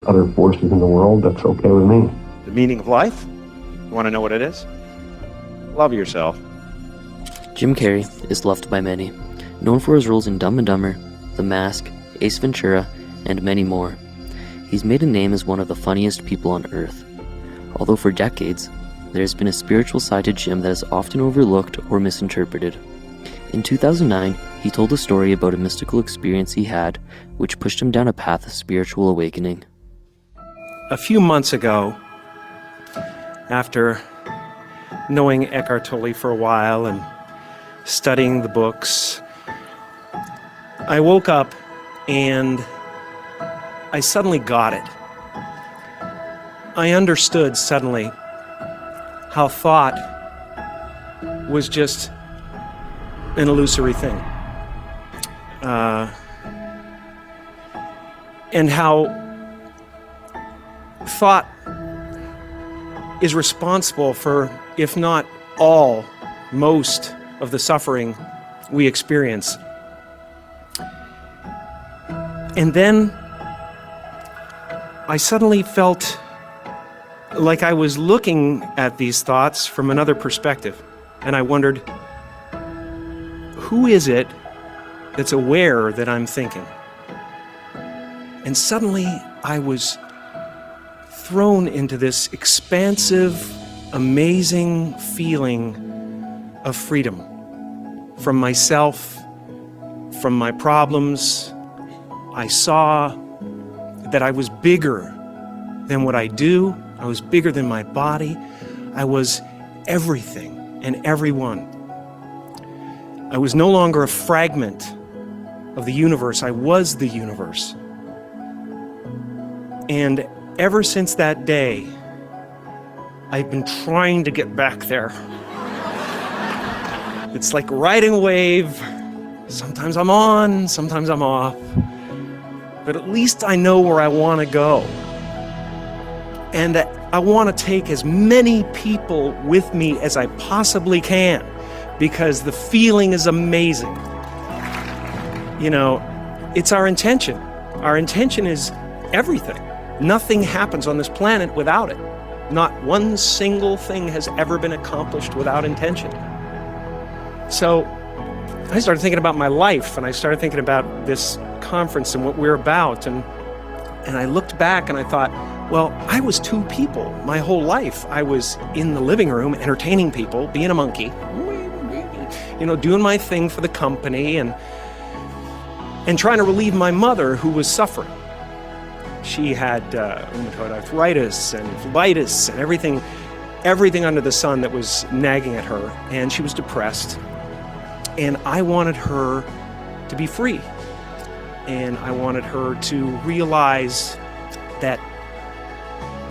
other forces in the world, that's okay with me. The meaning of life? You want to know what it is? Love yourself. Jim Carrey is loved by many, known for his roles in Dumb and Dumber, The Mask, Ace Ventura, and many more. He's made a name as one of the funniest people on Earth. Although for decades, there has been a spiritual side to Jim that is often overlooked or misinterpreted. In 2009, he told a story about a mystical experience he had, which pushed him down a path of spiritual awakening. A few months ago, after knowing Eckhart Tolle for a while and studying the books, I woke up and I suddenly got it. I understood suddenly how thought was just an illusory thing. And how thought is responsible for, if not all, most of the suffering we experience. And then I suddenly felt like I was looking at these thoughts from another perspective. And I wondered, who is it that's aware that I'm thinking? And suddenly I was thrown into this expansive, amazing feeling of freedom from myself, from my problems. I saw that I was bigger than what I do. I was bigger than my body. I was everything and everyone. I was no longer a fragment of the universe. I was the universe. And ever since that day, I've been trying to get back there. It's like riding a wave. Sometimes I'm on, sometimes I'm off. But at least I know where I want to go. And I want to take as many people with me as I possibly can, because the feeling is amazing. You know, it's our intention. Our intention is everything. Nothing happens on this planet without it. Not one single thing has ever been accomplished without intention. So I started thinking about my life, and I started thinking about this conference and what we're about, and I looked back and I thought, well, I was two people my whole life. I was in the living room entertaining people, being a monkey, you know, doing my thing for the company and trying to relieve my mother, who was suffering. She had rheumatoid arthritis and phlebitis and everything under the sun that was nagging at her, and she was depressed. And I wanted her to be free. And I wanted her to realize that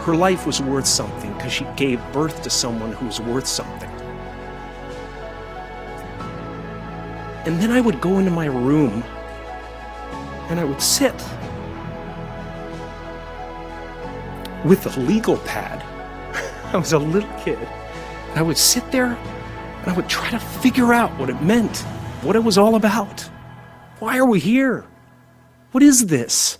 her life was worth something because she gave birth to someone who was worth something. And then I would go into my room and I would sit with a legal pad. I was a little kid. And I would sit there and I would try to figure out what it meant, what it was all about. Why are we here? What is this?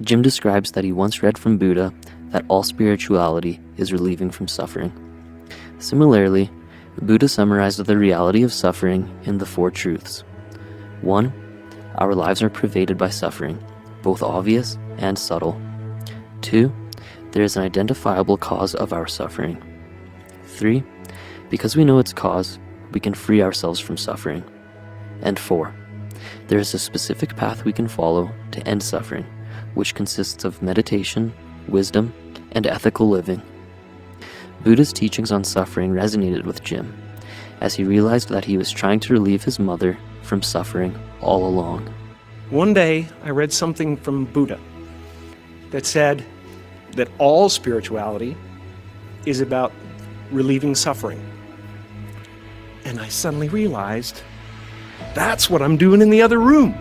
Jim describes that he once read from Buddha that all spirituality is relieving from suffering. Similarly, Buddha summarized the reality of suffering in the four truths. 1. Our lives are pervaded by suffering, both obvious and subtle. 2. There is an identifiable cause of our suffering. 3. Because we know its cause, we can free ourselves from suffering. And 4. There is a specific path we can follow to end suffering, which consists of meditation, wisdom, and ethical living. Buddha's teachings on suffering resonated with Jim, as he realized that he was trying to relieve his mother from suffering all along. One day, I read something from Buddha that said that all spirituality is about relieving suffering. And I suddenly realized that's what I'm doing in the other room.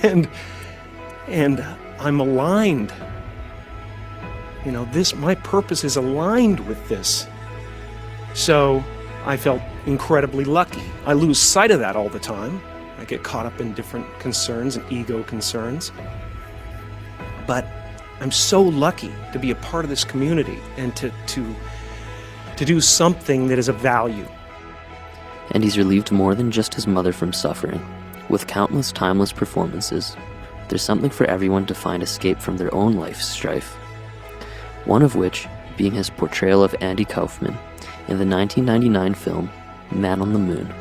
and I'm aligned. You know, my purpose is aligned with this. So I felt incredibly lucky. I lose sight of that all the time. I get caught up in different concerns and ego concerns. but I'm so lucky to be a part of this community and to do something that is of value. And he's relieved more than just his mother from suffering. With countless timeless performances, there's something for everyone to find escape from their own life's strife. One of which being his portrayal of Andy Kaufman in the 1999 film Man on the Moon.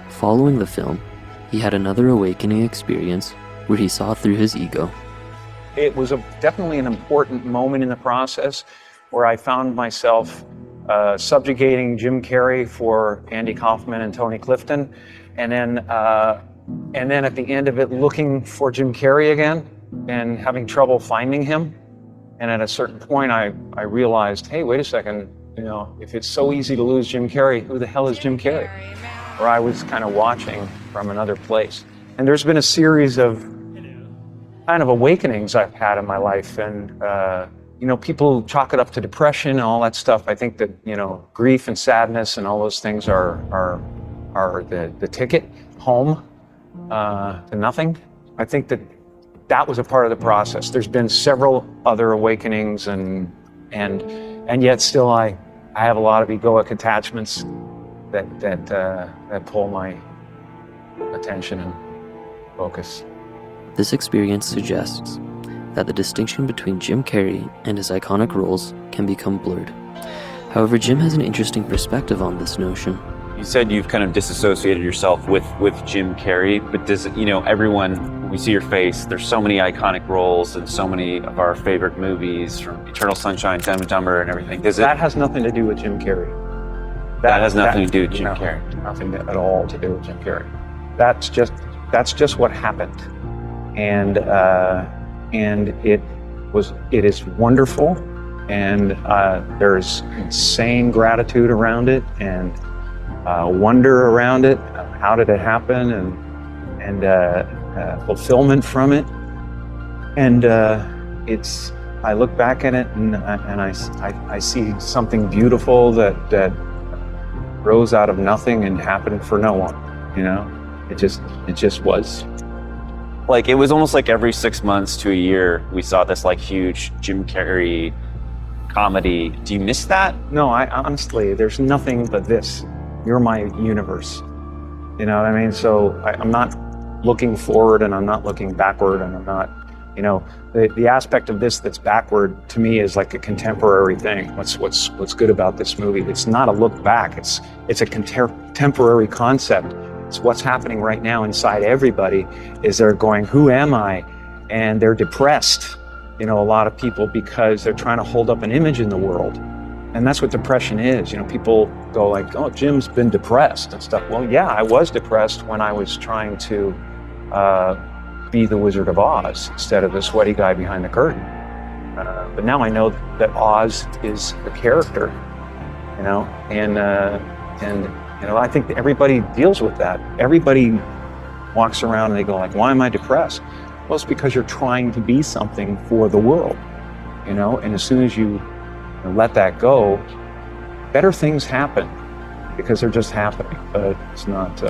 Following the film, he had another awakening experience where he saw through his ego. It was definitely an important moment in the process where I found myself subjugating Jim Carrey for Andy Kaufman and Tony Clifton, and then at the end of it looking for Jim Carrey again and having trouble finding him. And at a certain point I realized, hey, wait a second, if it's so easy to lose Jim Carrey, who the hell is Jim Carrey? Or I was kind of watching from another place. And there's been a series of kind of awakenings I've had in my life, and people chalk it up to depression and all that stuff. I think that grief and sadness and all those things are the ticket home to nothing. I think that was a part of the process. There's been several other awakenings, and yet still I have a lot of egoic attachments that pull my attention and focus. This experience suggests that the distinction between Jim Carrey and his iconic roles can become blurred. However, Jim has an interesting perspective on this notion. You said you've kind of disassociated yourself with Jim Carrey, but does, everyone, when we see your face, there's so many iconic roles and so many of our favorite movies, from Eternal Sunshine, Dumb and Dumber and everything. That has nothing to do with Jim Carrey. That has nothing to do with Jim Carrey. Nothing at all to do with Jim Carrey. That's just what happened. And it is wonderful, and there's insane gratitude around it, and wonder around it. How did it happen? And fulfillment from it. And I look back at it and I see something beautiful that rose out of nothing and happened for no one. It just was. Like, it was almost like every 6 months to a year we saw this huge Jim Carrey comedy. Do you miss that? No, I honestly, there's nothing but this. You're my universe. You know what I mean? So I'm not looking forward, and I'm not looking backward, and I'm not, the aspect of this that's backward to me is like a contemporary thing. What's good about this movie? It's not a look back. It's a contemporary concept. It's what's happening right now inside everybody. Is they're going, who am I? And they're depressed. A lot of people, because they're trying to hold up an image in the world. And that's what depression is. People go like, oh, Jim's been depressed and stuff. Well, yeah, I was depressed when I was trying to be the Wizard of Oz instead of the sweaty guy behind the curtain. But now I know that Oz is the character, and I think that everybody deals with that. Everybody walks around and they go like, why am I depressed? Well, it's because you're trying to be something for the world, and as soon as you let that go, better things happen, because they're just happening. But it's not,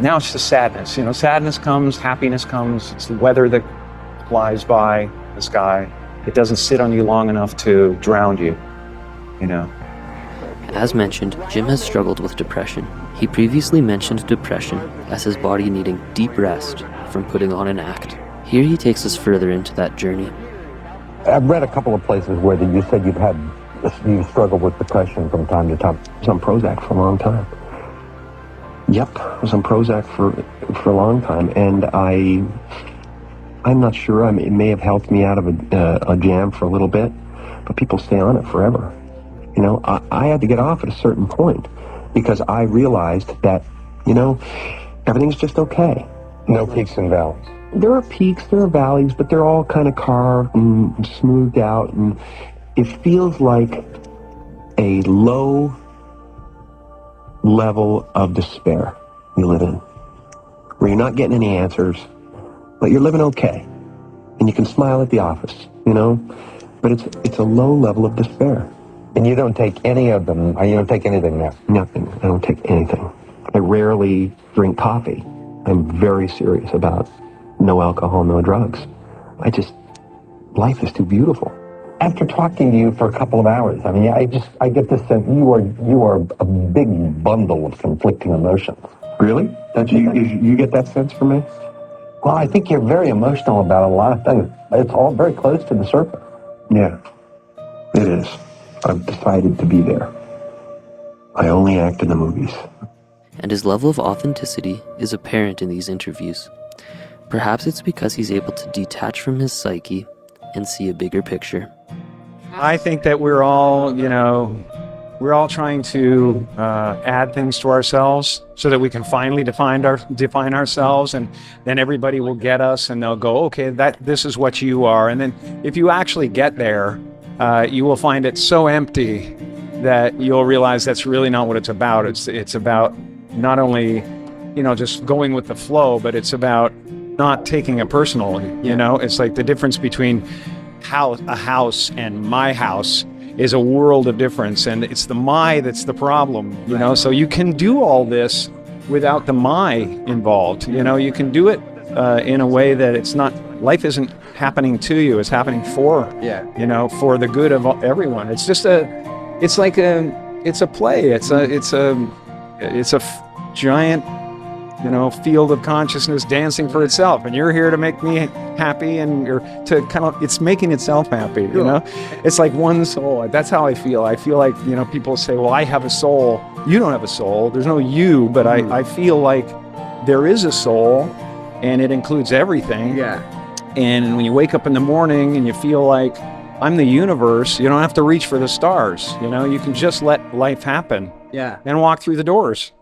now it's just sadness. Sadness comes, happiness comes. It's the weather that flies by the sky. It doesn't sit on you long enough to drown you, As mentioned, Jim has struggled with depression. He previously mentioned depression as his body needing deep rest from putting on an act. Here he takes us further into that journey. I've read a couple of places where you said you've struggled with depression from time to time. I was on Prozac for a long time. Yep, I was on Prozac for a long time, and I'm not sure. It may have helped me out of a jam for a little bit, but people stay on it forever. I had to get off at a certain point because I realized that, everything's just okay. No peaks and valleys. There are peaks, there are valleys, but they're all kind of carved and smoothed out, and it feels like a low level of despair you live in, where you're not getting any answers, but you're living okay, and you can smile at the office, but it's a low level of despair. And you don't take any of them, you don't take anything now? Nothing. I don't take anything. I rarely drink coffee. I'm very serious about no alcohol, no drugs. I just life is too beautiful. After talking to you for a couple of hours, I mean, I get this sense you are a big bundle of conflicting emotions. Really? You get that sense from me? Well, I think you're very emotional about a lot of things. It's all very close to the surface. Yeah, it is. I've decided to be there. I only act in the movies. And his level of authenticity is apparent in these interviews. Perhaps it's because he's able to detach from his psyche and see a bigger picture. I think that we're all trying to add things to ourselves so that we can finally define ourselves, and then everybody will get us and they'll go, okay, this is what you are. And then if you actually get there, you will find it so empty that you'll realize that's really not what it's about. It's about not only, just going with the flow, but it's about not taking it personally. It's like the difference between a house and my house is a world of difference, and it's the my that's the problem. So you can do all this without the my involved. You can do it in a way that it's not, life isn't happening to you, it's happening for for the good of everyone. It's just it's a play. It's a giant field of consciousness dancing for itself, and you're here to make me happy, and it's making itself happy. It's like one soul. That's how I feel. I feel like people say, well, I have a soul. You don't have a soul. There's no you, but I feel like there is a soul, and it includes everything. And when you wake up in the morning and you feel like I'm the universe, you don't have to reach for the stars. You can just let life happen. And walk through the doors.